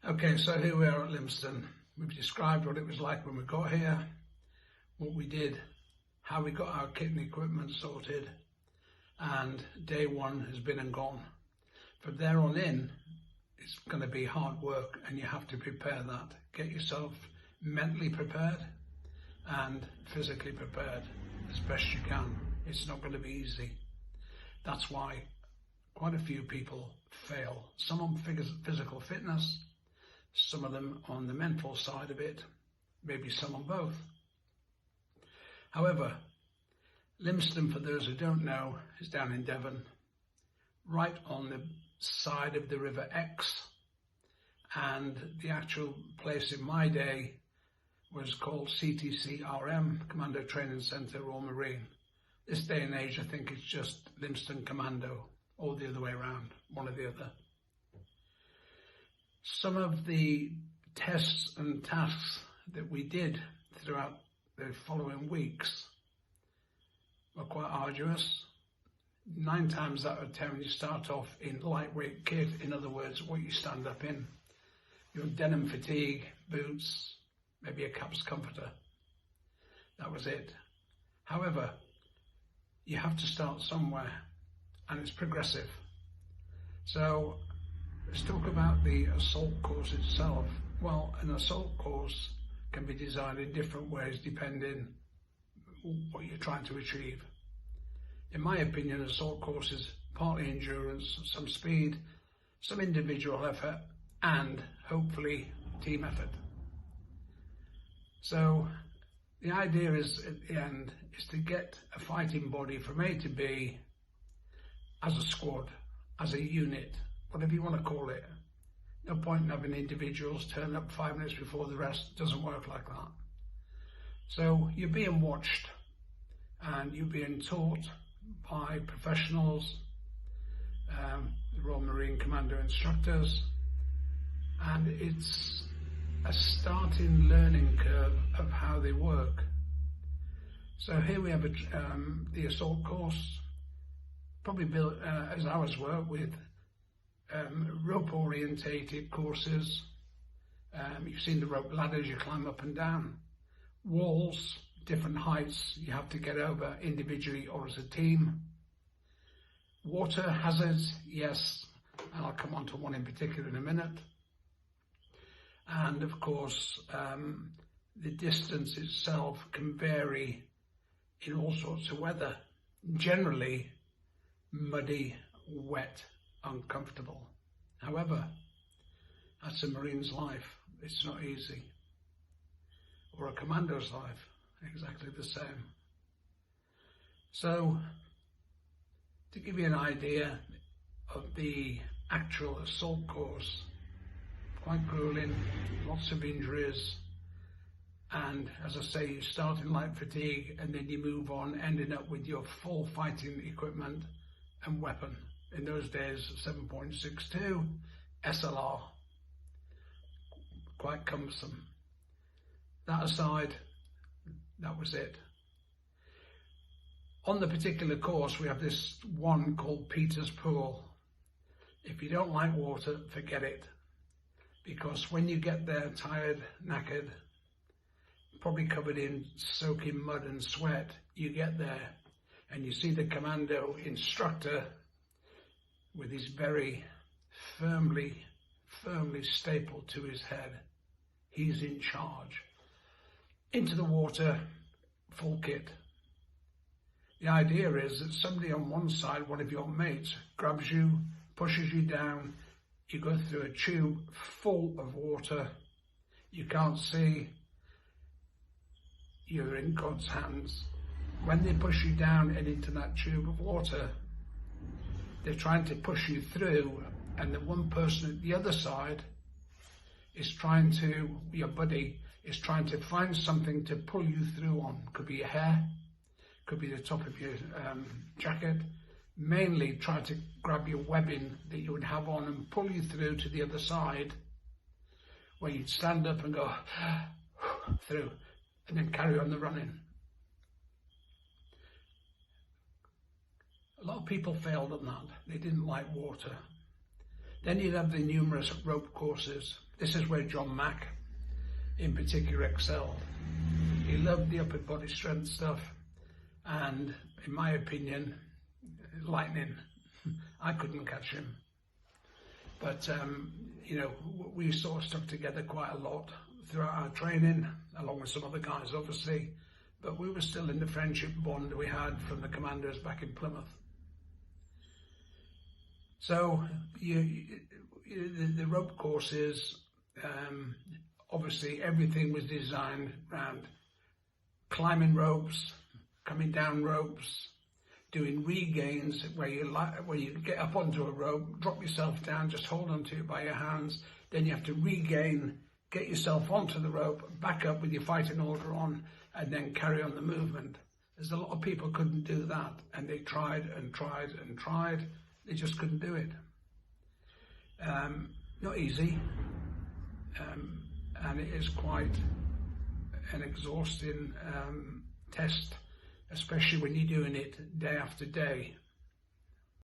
Okay, so here we are at Limston. We've described what it was like when we got here, what we did, how we got our kit and equipment sorted, and day one has been and gone. From there on in, it's going to be hard work, and you have to prepare that. Get yourself mentally prepared and physically prepared as best you can. It's not going to be easy. That's why quite a few people fail. Some on physical fitness, some of them on the mental side of it, maybe some on both. However, Limston, for those who don't know, is down in Devon, right on the side of the River Exe, and the actual place in my day was called CTC-RM, Commando Training Centre, Royal Marine. This day and age, I think it's just Limston Commando, or the other way around, one or the other. Some of the tests and tasks that we did throughout the following weeks were quite arduous. 9 times out of 10, you start off in lightweight kit, in other words, what you stand up in. Your denim fatigue, boots, maybe a cap's comforter. That was it. However, you have to start somewhere, and it's progressive. So let's talk about the assault course itself. Well, an assault course can be designed in different ways depending what you're trying to achieve. In my opinion, assault course is partly endurance, some speed, some individual effort, and hopefully team effort. So the idea is, at the end, is to get a fighting body from A to B as a squad, as a unit, whatever you want to call it. No point in having individuals turn up 5 minutes before the rest. It doesn't work like that. So you're being watched and you're being taught by professionals, the Royal Marine Commando instructors, and it's a starting learning curve of how they work. So here we have the assault course, probably built as ours were, with rope orientated courses. You've seen the rope ladders, you climb up and down. Walls, different heights you have to get over individually or as a team. Water hazards, yes, and I'll come on to one in particular in a minute. And of course, the distance itself can vary in all sorts of weather. Generally, muddy, wet, uncomfortable. However, that's a Marine's life. It's not easy. Or a commando's life, exactly the same. So, to give you an idea of the actual assault course, quite grueling, lots of injuries, and as I say, you start in light fatigue and then you move on, ending up with your full fighting equipment and weapon. In those days, 7.62 SLR, quite cumbersome. That aside, that was it. On the particular course, we have this one called Peter's Pool. If you don't like water, forget it. Because when you get there tired, knackered, probably covered in soaking mud and sweat, you get there and you see the commando instructor with his very firmly stapled to his head. He's in charge. Into the water, full kit. The idea is that somebody on one side, one of your mates, grabs you, pushes you down, you go through a tube full of water, you can't see, you're in God's hands. When they push you down and into that tube of water, they're trying to push you through, and the one person at the other side is trying to, your buddy, is trying to find something to pull you through on. Could be your hair, could be the top of your jacket. Mainly try to grab your webbing that you would have on and pull you through to the other side, where you'd stand up and go through, and then carry on the running. A lot of people failed on that. They didn't like water. Then you'd have the numerous rope courses, This is where John Mack in particular excelled. He loved the upper body strength stuff, and in my opinion, lightning. I couldn't catch him. But, you know, we sort of stuck together quite a lot throughout our training, along with some other guys, obviously. But we were still in the friendship bond we had from the commanders back in Plymouth. So, the rope courses, obviously everything was designed around climbing ropes, coming down ropes, doing regains where you get up onto a rope, drop yourself down, just hold onto it by your hands, then you have to regain, get yourself onto the rope, back up with your fighting order on, and then carry on the movement. There's a lot of people couldn't do that, and they tried and tried and tried, they just couldn't do it. Not easy, and it is quite an exhausting test, especially when you're doing it day after day.